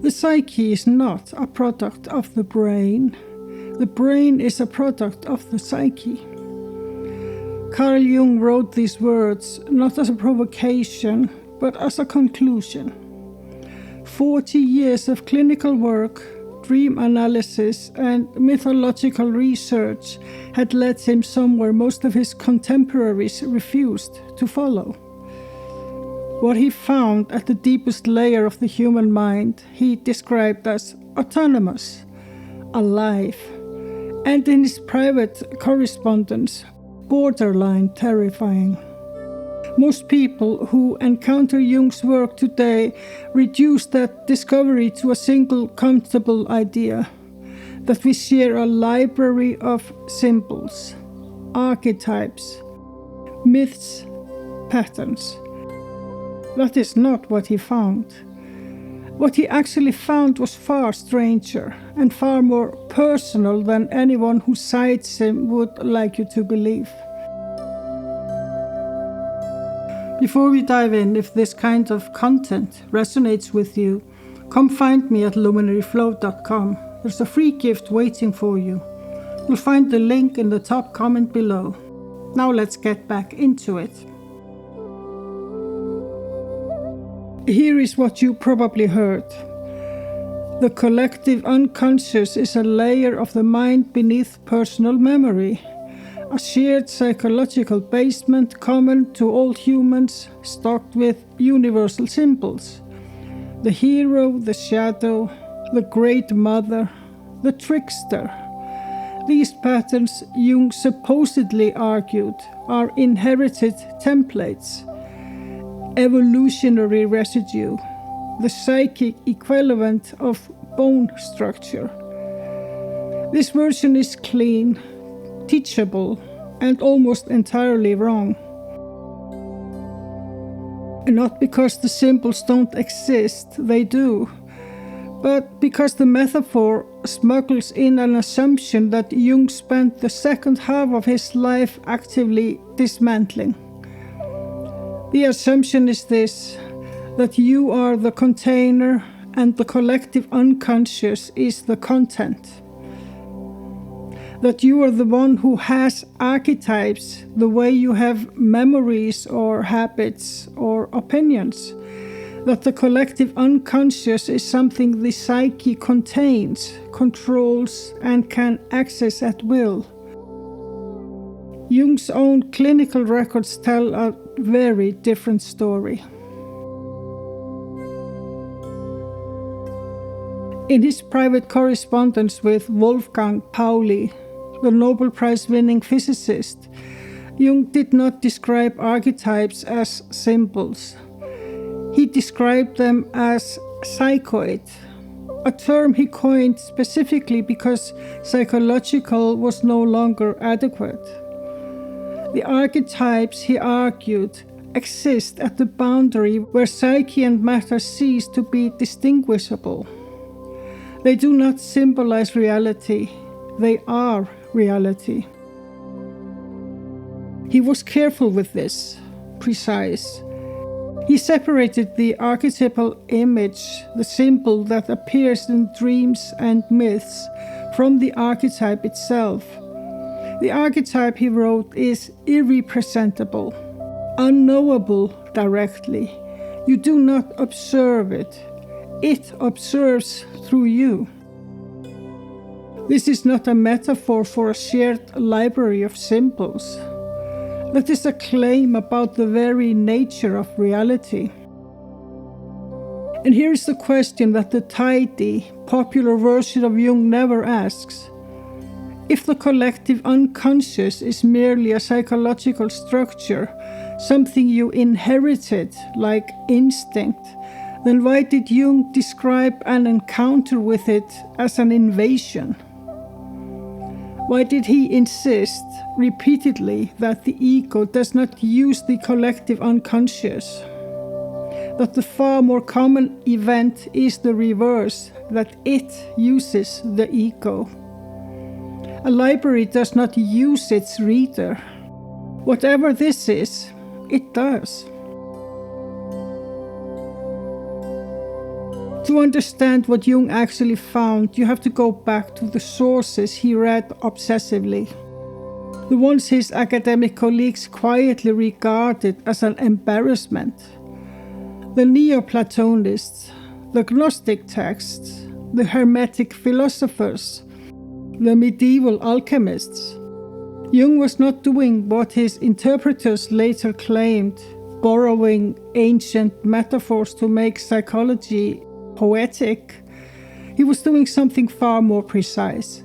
The psyche is not a product of the brain. The brain is a product of the psyche. Carl Jung wrote these words not as a provocation, but as a conclusion. 40 years of clinical work, dream analysis, and mythological research had led him somewhere most of his contemporaries refused to follow. What he found at the deepest layer of the human mind, he described as autonomous, alive, and in his private correspondence, borderline terrifying. Most people who encounter Jung's work today reduce that discovery to a single comfortable idea, that we share a library of symbols, archetypes, myths, patterns. That is not what he found. What he actually found was far stranger and far more personal than anyone who cites him would like you to believe. Before we dive in, if this kind of content resonates with you, come find me at luminaryflow.com. There's a free gift waiting for you. You'll find the link in the top comment below. Now let's get back into it. Here is what you probably heard. The collective unconscious is a layer of the mind beneath personal memory, a shared psychological basement common to all humans, stocked with universal symbols. The hero, the shadow, the great mother, the trickster. These patterns, Jung supposedly argued, are inherited templates, evolutionary residue, the psychic equivalent of bone structure. This version is clean, teachable, and almost entirely wrong. Not because the symbols don't exist, they do, but because the metaphor smuggles in an assumption that Jung spent the second half of his life actively dismantling. The assumption is this, that you are the container and the collective unconscious is the content. That you are the one who has archetypes, the way you have memories or habits or opinions. That the collective unconscious is something the psyche contains, controls, and can access at will. Jung's own clinical records tell a very different story. In his private correspondence with Wolfgang Pauli, the Nobel Prize-winning physicist, Jung did not describe archetypes as symbols. He described them as psychoid, a term he coined specifically because psychological was no longer adequate. The archetypes, he argued, exist at the boundary where psyche and matter cease to be distinguishable. They do not symbolize reality, they are reality. He was careful with this, precise. He separated the archetypal image, the symbol that appears in dreams and myths, from the archetype itself. The archetype, he wrote, is irrepresentable, unknowable directly. You do not observe it. It observes through you. This is not a metaphor for a shared library of symbols. That is a claim about the very nature of reality. And here is the question that the tidy, popular version of Jung never asks. If the collective unconscious is merely a psychological structure, something you inherited like instinct, then why did Jung describe an encounter with it as an invasion? Why did he insist repeatedly that the ego does not use the collective unconscious? That the far more common event is the reverse, that it uses the ego. A library does not use its reader. Whatever this is, it does. To understand what Jung actually found, you have to go back to the sources he read obsessively, the ones his academic colleagues quietly regarded as an embarrassment. The Neoplatonists, the Gnostic texts, the Hermetic philosophers, the medieval alchemists. Jung was not doing what his interpreters later claimed, borrowing ancient metaphors to make psychology poetic. He was doing something far more precise.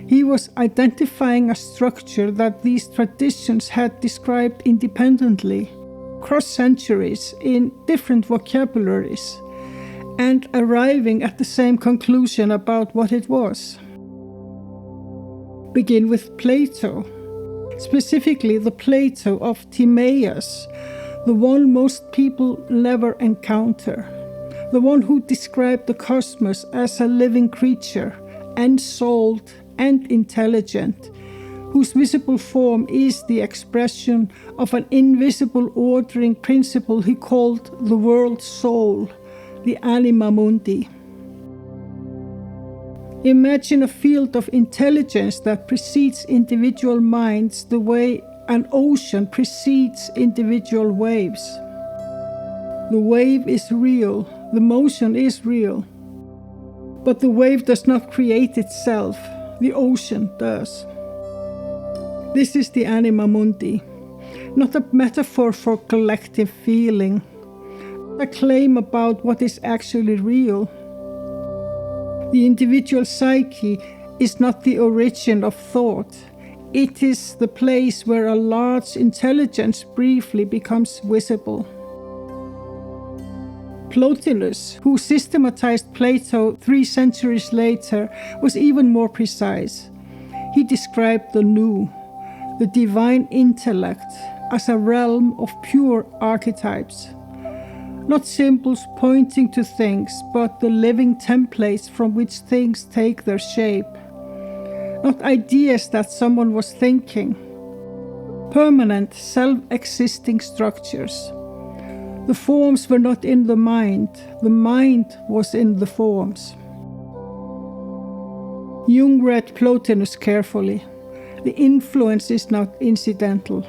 He was identifying a structure that these traditions had described independently, across centuries in different vocabularies, and arriving at the same conclusion about what it was. Begin with Plato, specifically the Plato of Timaeus, the one most people never encounter, the one who described the cosmos as a living creature, ensouled and intelligent, whose visible form is the expression of an invisible ordering principle he called the world soul, the anima mundi. Imagine a field of intelligence that precedes individual minds the way an ocean precedes individual waves. The wave is real, the motion is real, but the wave does not create itself, the ocean does. This is the anima mundi, not a metaphor for collective feeling, a claim about what is actually real. The individual psyche is not the origin of thought. It is the place where a large intelligence briefly becomes visible. Plotinus, who systematized Plato 3 centuries later, was even more precise. He described the nous, the divine intellect, as a realm of pure archetypes. Not symbols pointing to things, but the living templates from which things take their shape. Not ideas that someone was thinking. Permanent, self-existing structures. The forms were not in the mind was in the forms. Jung read Plotinus carefully. The influence is not incidental.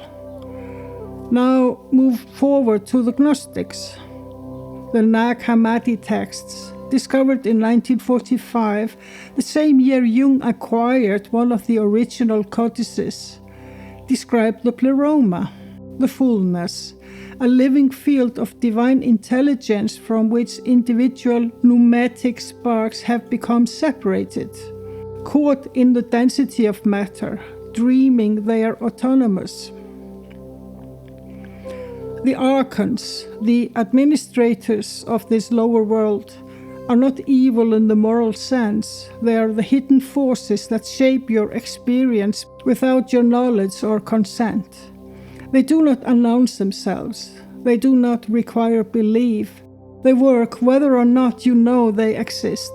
Now move forward to the Gnostics. The Nag Hammadi texts, discovered in 1945, the same year Jung acquired one of the original codices, describe the pleroma, the fullness, a living field of divine intelligence from which individual pneumatic sparks have become separated, caught in the density of matter, dreaming they are autonomous. The archons, the administrators of this lower world, are not evil in the moral sense. They are the hidden forces that shape your experience without your knowledge or consent. They do not announce themselves. They do not require belief. They work whether or not you know they exist.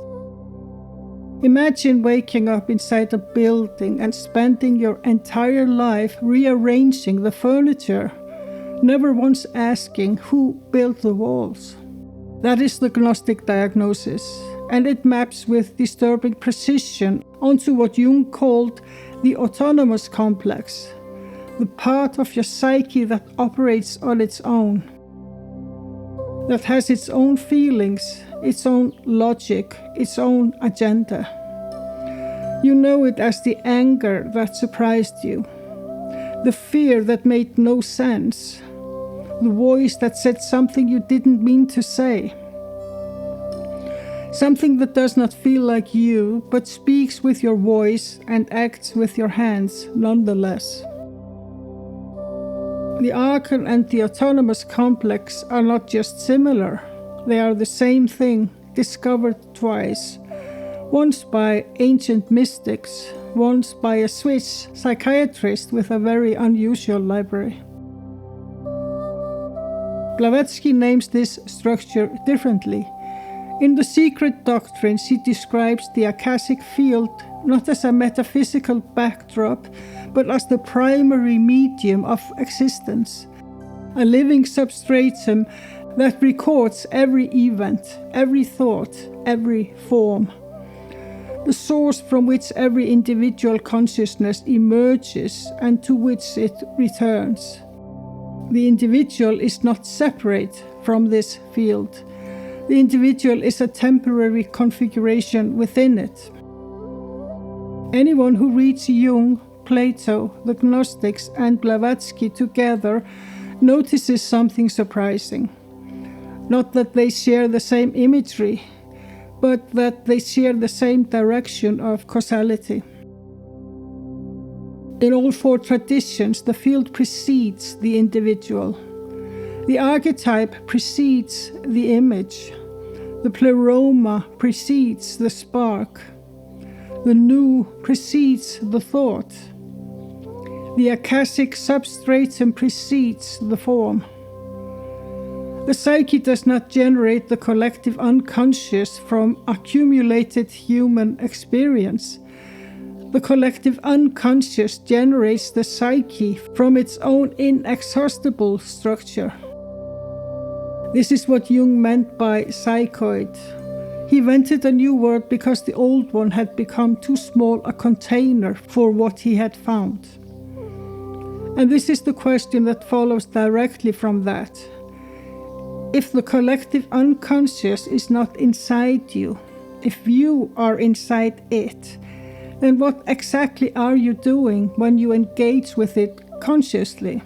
Imagine waking up inside a building and spending your entire life rearranging the furniture, never once asking who built the walls. That is the Gnostic diagnosis, and it maps with disturbing precision onto what Jung called the autonomous complex, the part of your psyche that operates on its own, that has its own feelings, its own logic, its own agenda. You know it as the anger that surprised you, the fear that made no sense, the voice that said something you didn't mean to say. Something that does not feel like you, but speaks with your voice and acts with your hands nonetheless. The archon and the autonomous complex are not just similar, they are the same thing, discovered twice. Once by ancient mystics, once by a Swiss psychiatrist with a very unusual library. Blavatsky names this structure differently. In The Secret Doctrines, he describes the akashic field not as a metaphysical backdrop, but as the primary medium of existence, a living substratum that records every event, every thought, every form. The source from which every individual consciousness emerges and to which it returns. The individual is not separate from this field. The individual is a temporary configuration within it. Anyone who reads Jung, Plato, the Gnostics, and Blavatsky together notices something surprising. Not that they share the same imagery, but that they share the same direction of causality. In all four traditions, the field precedes the individual. The archetype precedes the image. The pleroma precedes the spark. The new precedes the thought. The akashic substratum precedes the form. The psyche does not generate the collective unconscious from accumulated human experience. The collective unconscious generates the psyche from its own inexhaustible structure. This is what Jung meant by psychoid. He invented a new word because the old one had become too small a container for what he had found. And this is the question that follows directly from that. If the collective unconscious is not inside you, if you are inside it, then what exactly are you doing when you engage with it consciously?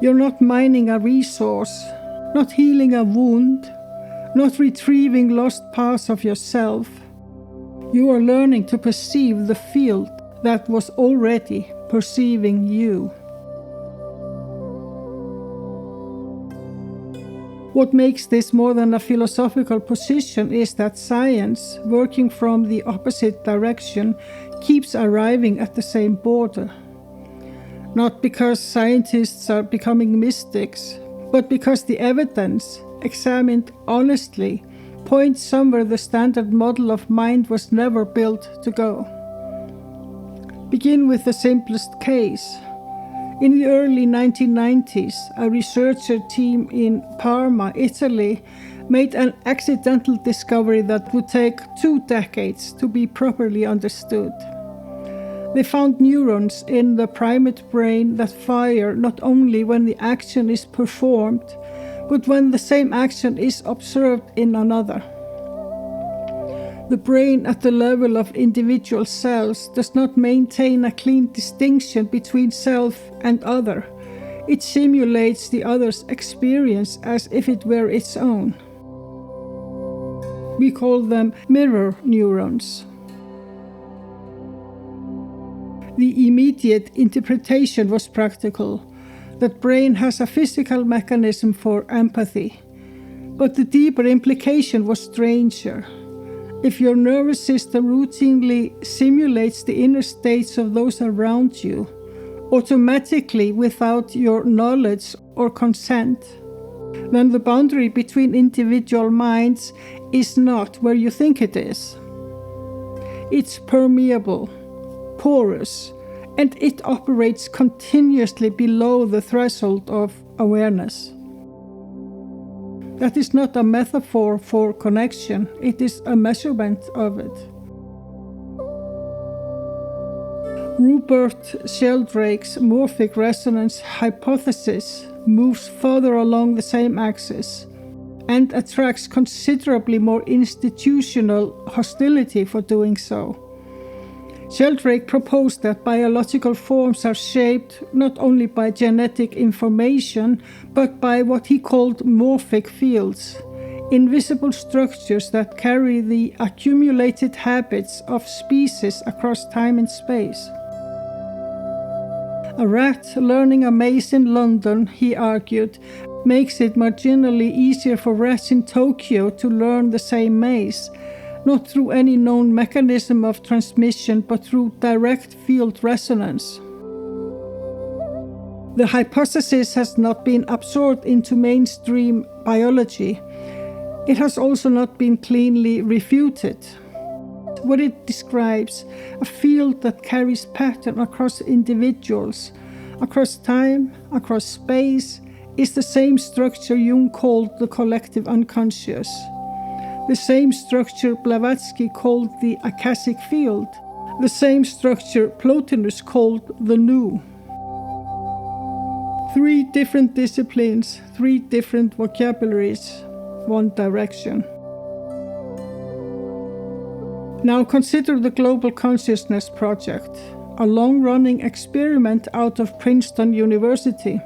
You're not mining a resource, not healing a wound, not retrieving lost parts of yourself. You are learning to perceive the field that was already perceiving you. What makes this more than a philosophical position is that science, working from the opposite direction, keeps arriving at the same border. Not because scientists are becoming mystics, but because the evidence, examined honestly, points somewhere the standard model of mind was never built to go. Begin with the simplest case. In the early 1990s, a researcher team in Parma, Italy, made an accidental discovery that would take 2 decades to be properly understood. They found neurons in the primate brain that fire not only when the action is performed, but when the same action is observed in another. The brain at the level of individual cells does not maintain a clean distinction between self and other. It simulates the other's experience as if it were its own. We call them mirror neurons. The immediate interpretation was practical, that brain has a physical mechanism for empathy. But the deeper implication was stranger. If your nervous system routinely simulates the inner states of those around you, automatically without your knowledge or consent, then the boundary between individual minds is not where you think it is. It's permeable, porous, and it operates continuously below the threshold of awareness. That is not a metaphor for connection, it is a measurement of it. Rupert Sheldrake's morphic resonance hypothesis moves further along the same axis and attracts considerably more institutional hostility for doing so. Sheldrake proposed that biological forms are shaped not only by genetic information, but by what he called morphic fields, invisible structures that carry the accumulated habits of species across time and space. A rat learning a maze in London, he argued, makes it marginally easier for rats in Tokyo to learn the same maze, not through any known mechanism of transmission, but through direct field resonance. The hypothesis has not been absorbed into mainstream biology. It has also not been cleanly refuted. What it describes, a field that carries pattern across individuals, across time, across space, is the same structure Jung called the collective unconscious, the same structure Blavatsky called the akashic field, the same structure Plotinus called the new. 3 different disciplines, 3 different vocabularies, 1 direction. Now consider the Global Consciousness Project, a long-running experiment out of Princeton University.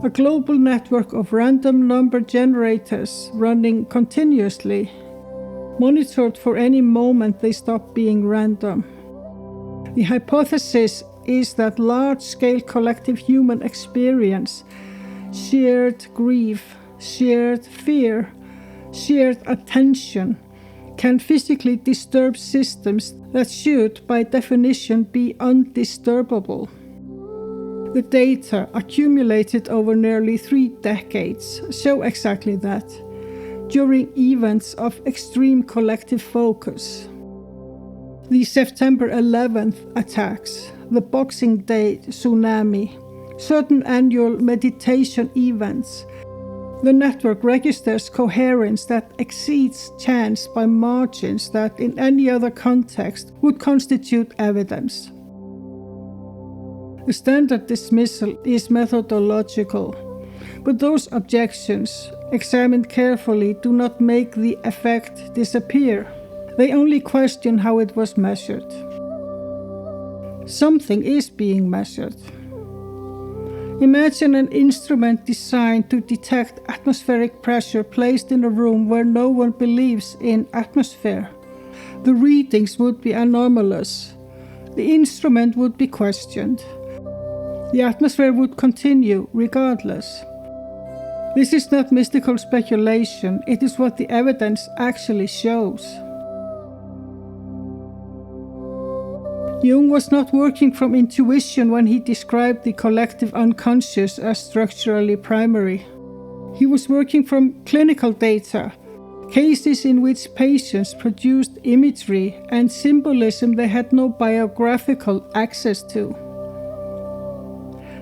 A global network of random number generators running continuously, monitored for any moment they stop being random. The hypothesis is that large-scale collective human experience, shared grief, shared fear, shared attention, can physically disturb systems that should, by definition, be undisturbable. The data accumulated over nearly 3 decades show exactly that, during events of extreme collective focus. The September 11th attacks, the Boxing Day tsunami, certain annual meditation events. The network registers coherence that exceeds chance by margins that in any other context would constitute evidence. The standard dismissal is methodological, but those objections, examined carefully, do not make the effect disappear. They only question how it was measured. Something is being measured. Imagine an instrument designed to detect atmospheric pressure placed in a room where no one believes in atmosphere. The readings would be anomalous. The instrument would be questioned. The atmosphere would continue regardless. This is not mystical speculation, it is what the evidence actually shows. Jung was not working from intuition when he described the collective unconscious as structurally primary. He was working from clinical data, cases in which patients produced imagery and symbolism they had no biographical access to.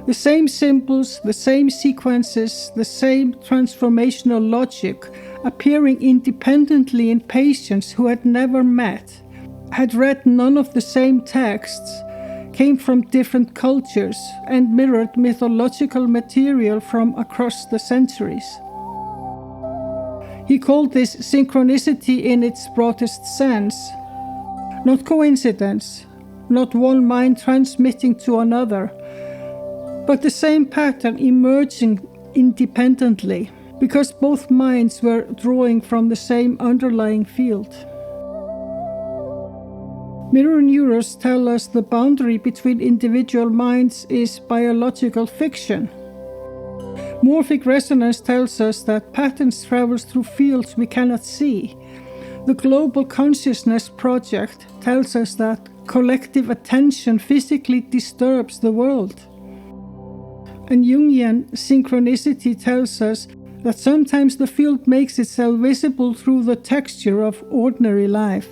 The same symbols, the same sequences, the same transformational logic appearing independently in patients who had never met, had read none of the same texts, came from different cultures, and mirrored mythological material from across the centuries. He called this synchronicity in its broadest sense. Not coincidence, not one mind transmitting to another, but the same pattern emerging independently, because both minds were drawing from the same underlying field. Mirror neurons tell us the boundary between individual minds is biological fiction. Morphic resonance tells us that patterns travel through fields we cannot see. The Global Consciousness Project tells us that collective attention physically disturbs the world. And Jungian synchronicity tells us that sometimes the field makes itself visible through the texture of ordinary life.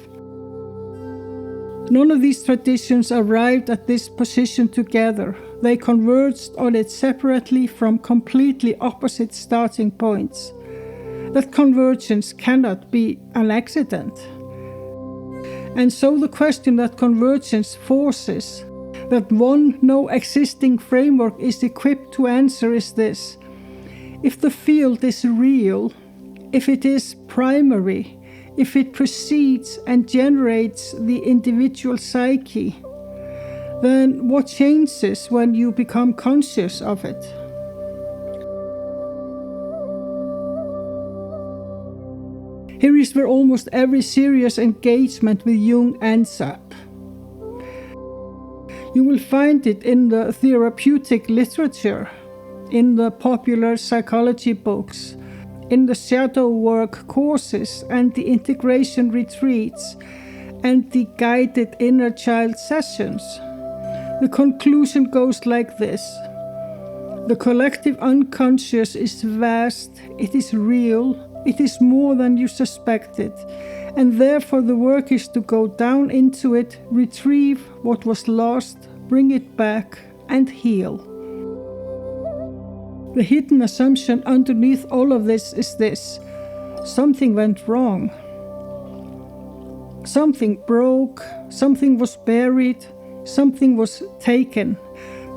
None of these traditions arrived at this position together. They converged on it separately from completely opposite starting points. That convergence cannot be an accident. And so the question that convergence forces, that no existing framework is equipped to answer, is this: if the field is real, if it is primary, if it precedes and generates the individual psyche, then what changes when you become conscious of it? Here is where almost every serious engagement with Jung ends up. You will find it in the therapeutic literature, in the popular psychology books, in the shadow work courses and the integration retreats and the guided inner child sessions. The conclusion goes like this: the collective unconscious is vast, it is real, it is more than you suspected, and therefore the work is to go down into it, retrieve what was lost, bring it back, and heal. The hidden assumption underneath all of this is this: something went wrong. Something broke, something was buried, something was taken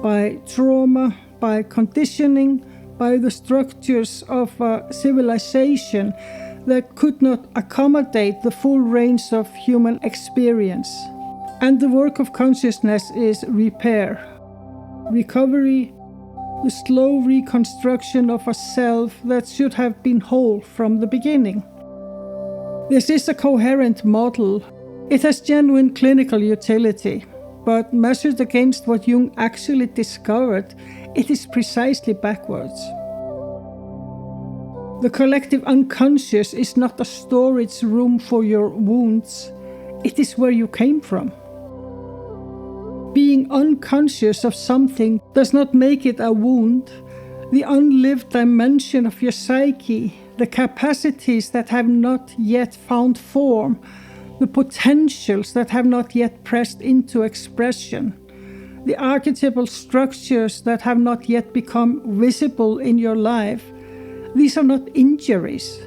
by trauma, by conditioning, by the structures of a civilization that could not accommodate the full range of human experience. And the work of consciousness is repair, recovery, the slow reconstruction of a self that should have been whole from the beginning. This is a coherent model. It has genuine clinical utility, but measured against what Jung actually discovered, it is precisely backwards. The collective unconscious is not a storage room for your wounds. It is where you came from. Being unconscious of something does not make it a wound. The unlived dimension of your psyche, the capacities that have not yet found form, the potentials that have not yet pressed into expression, the archetypal structures that have not yet become visible in your life, these are not injuries.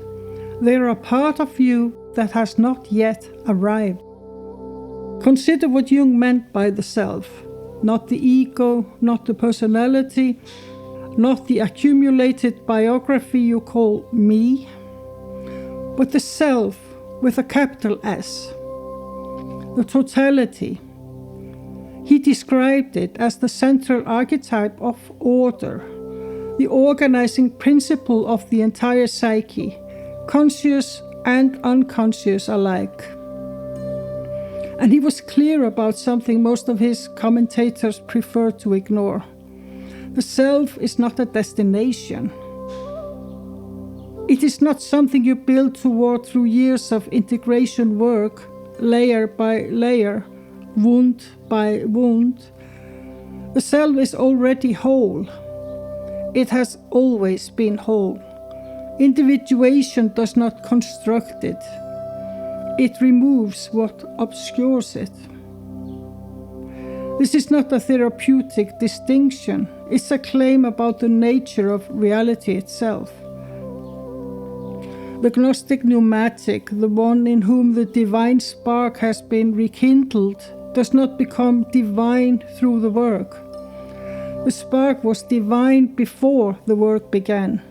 They are a part of you that has not yet arrived. Consider what Jung meant by the self, not the ego, not the personality, not the accumulated biography you call me, but the self with a capital S, the totality. He described it as the central archetype of order, the organizing principle of the entire psyche, conscious and unconscious alike. And he was clear about something most of his commentators prefer to ignore. The self is not a destination. It is not something you build toward through years of integration work, layer by layer, wound by wound. The self is already whole. It has always been whole. Individuation does not construct it. It removes what obscures it. This is not a therapeutic distinction. It's a claim about the nature of reality itself. The Gnostic pneumatic, the one in whom the divine spark has been rekindled, does not become divine through the work. The spark was divine before the work began.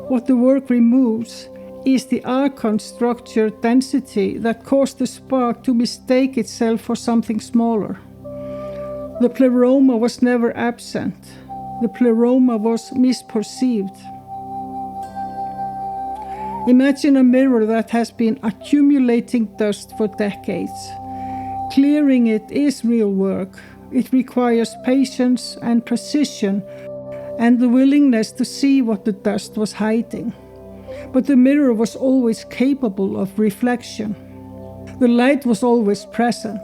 What the work removes is the archon structure density that caused the spark to mistake itself for something smaller. The pleroma was never absent. The pleroma was misperceived. Imagine a mirror that has been accumulating dust for decades. Clearing it is real work. It requires patience and precision and the willingness to see what the dust was hiding. But the mirror was always capable of reflection. The light was always present.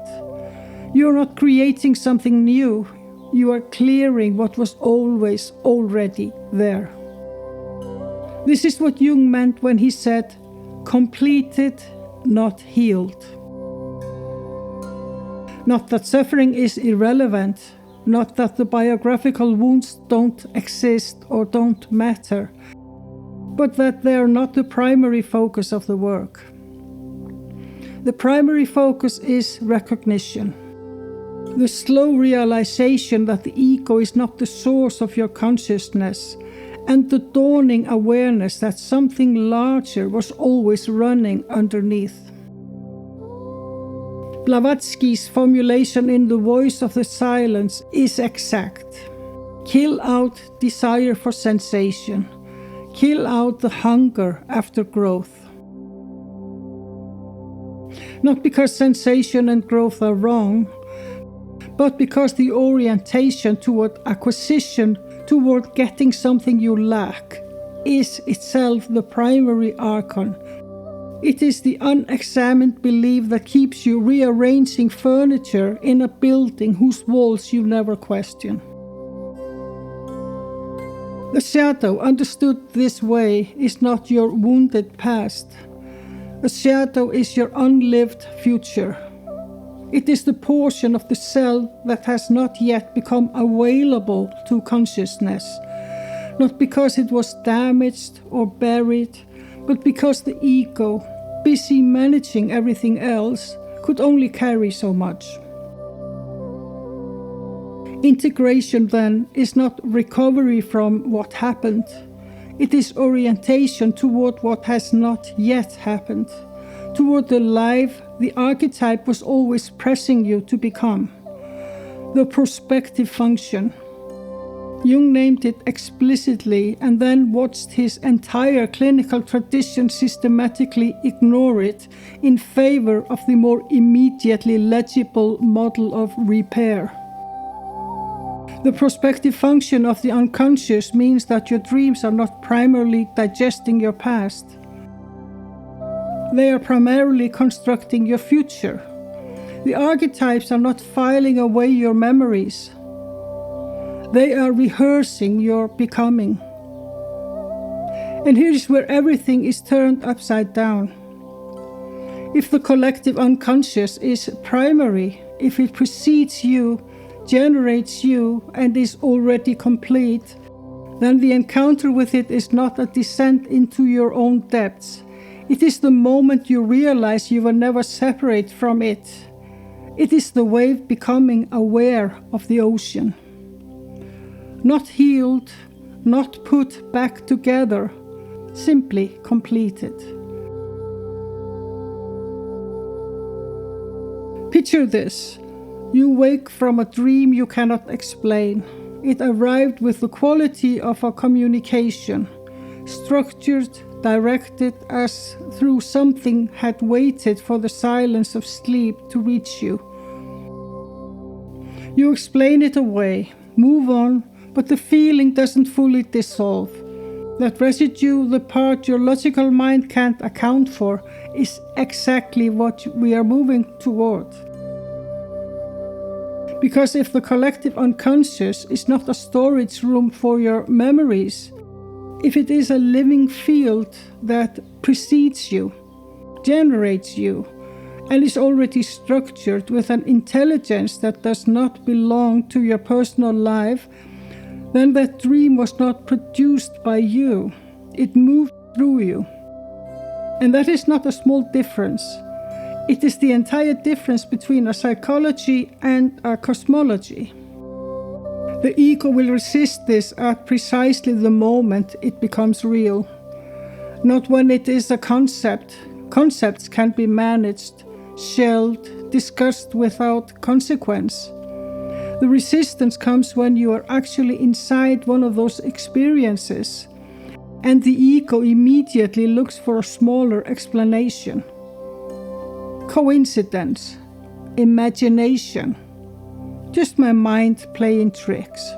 You are not creating something new. You are clearing what was always already there. This is what Jung meant when he said, completed, not healed. Not that suffering is irrelevant, not that the biographical wounds don't exist or don't matter, but that they are not the primary focus of the work. The primary focus is recognition. The slow realization that the ego is not the source of your consciousness, and the dawning awareness that something larger was always running underneath. Blavatsky's formulation in The Voice of the Silence is exact. Kill out desire for sensation. Kill out the hunger after growth. Not because sensation and growth are wrong, but because the orientation toward acquisition, toward getting something you lack, is itself the primary archon. It is the unexamined belief that keeps you rearranging furniture in a building whose walls you never question. The shadow, understood this way, is not your wounded past. A shadow is your unlived future. It is the portion of the self that has not yet become available to consciousness, not because it was damaged or buried, but because the ego, busy managing everything else, could only carry so much. Integration, then, is not recovery from what happened. It is orientation toward what has not yet happened, toward the life the archetype was always pressing you to become. The prospective function. Jung named it explicitly and then watched his entire clinical tradition systematically ignore it in favor of the more immediately legible model of repair. The prospective function of the unconscious means that your dreams are not primarily digesting your past. They are primarily constructing your future. The archetypes are not filing away your memories. They are rehearsing your becoming. And here is where everything is turned upside down. If the collective unconscious is primary, if it precedes you, generates you, and is already complete, then the encounter with it is not a descent into your own depths. It is the moment you realize you were never separate from it. It is the wave becoming aware of the ocean. Not healed, not put back together, simply completed. Picture this. You wake from a dream you cannot explain. It arrived with the quality of a communication, structured, directed as through something had waited for the silence of sleep to reach you. You explain it away, move on, but the feeling doesn't fully dissolve. That residue, the part your logical mind can't account for, is exactly what we are moving toward. Because if the collective unconscious is not a storage room for your memories, if it is a living field that precedes you, generates you, and is already structured with an intelligence that does not belong to your personal life, then that dream was not produced by you. It moved through you. And that is not a small difference. It is the entire difference between a psychology and a cosmology. The ego will resist this at precisely the moment it becomes real. Not when it is a concept. Concepts can be managed, shelved, discussed without consequence. The resistance comes when you are actually inside one of those experiences, and the ego immediately looks for a smaller explanation. Coincidence, imagination, just my mind playing tricks.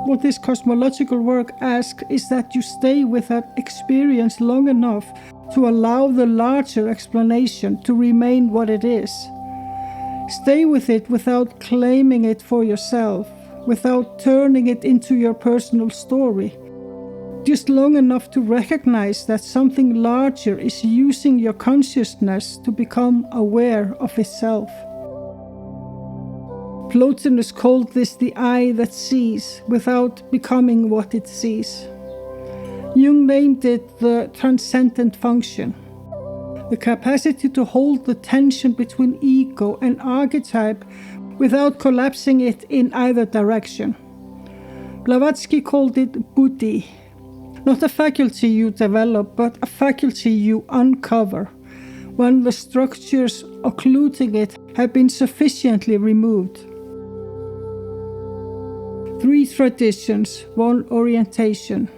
What this cosmological work asks is that you stay with that experience long enough to allow the larger explanation to remain what it is. Stay with it without claiming it for yourself, without turning it into your personal story. Just long enough to recognize that something larger is using your consciousness to become aware of itself. Plotinus called this the eye that sees without becoming what it sees. Jung named it the transcendent function, the capacity to hold the tension between ego and archetype without collapsing it in either direction. Blavatsky called it buddhi, not a faculty you develop, but a faculty you uncover when the structures occluding it have been sufficiently removed. 3 traditions, 1 orientation.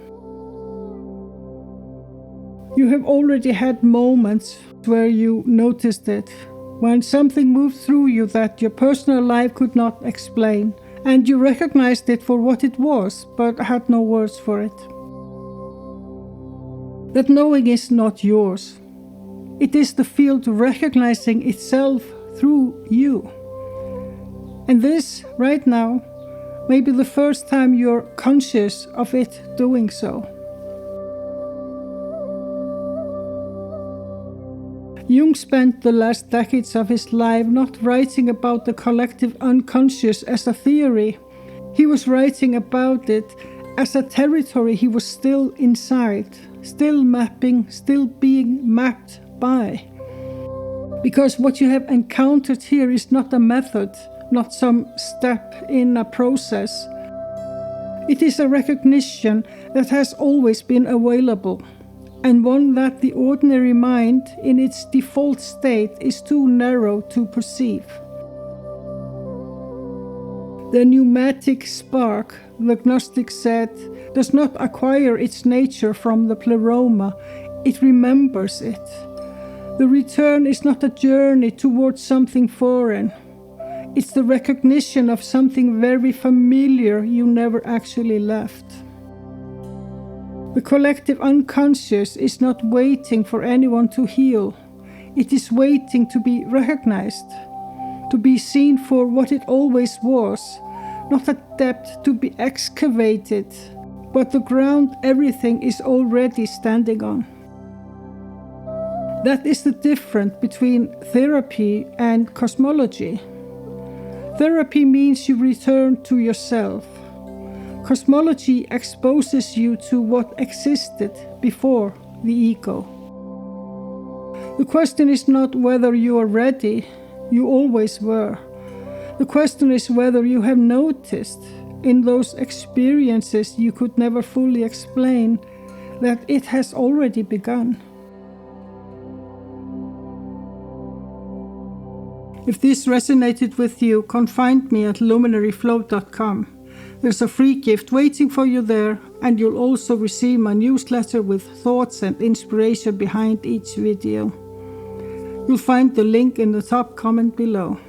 You have already had moments where you noticed it, when something moved through you that your personal life could not explain, and you recognized it for what it was, but had no words for it. That knowing is not yours. It is the field recognizing itself through you. And this, right now, may be the first time you're conscious of it doing so. Jung spent the last decades of his life not writing about the collective unconscious as a theory. He was writing about it as a territory he was still inside, still mapping, still being mapped by. Because what you have encountered here is not a method, not some step in a process. It is a recognition that has always been available, and one that the ordinary mind in its default state is too narrow to perceive. The pneumatic spark, the Gnostic said, does not acquire its nature from the pleroma, it remembers it. The return is not a journey towards something foreign. It's the recognition of something very familiar you never actually left. The collective unconscious is not waiting for anyone to heal. It is waiting to be recognized, to be seen for what it always was, not a depth to be excavated, but the ground everything is already standing on. That is the difference between therapy and cosmology. Therapy means you return to yourself. Cosmology exposes you to what existed before the ego. The question is not whether you are ready, you always were. The question is whether you have noticed, in those experiences you could never fully explain, that it has already begun. If this resonated with you, come find me at luminaryflow.com. There's a free gift waiting for you there, and you'll also receive my newsletter with thoughts and inspiration behind each video. You'll find the link in the top comment below.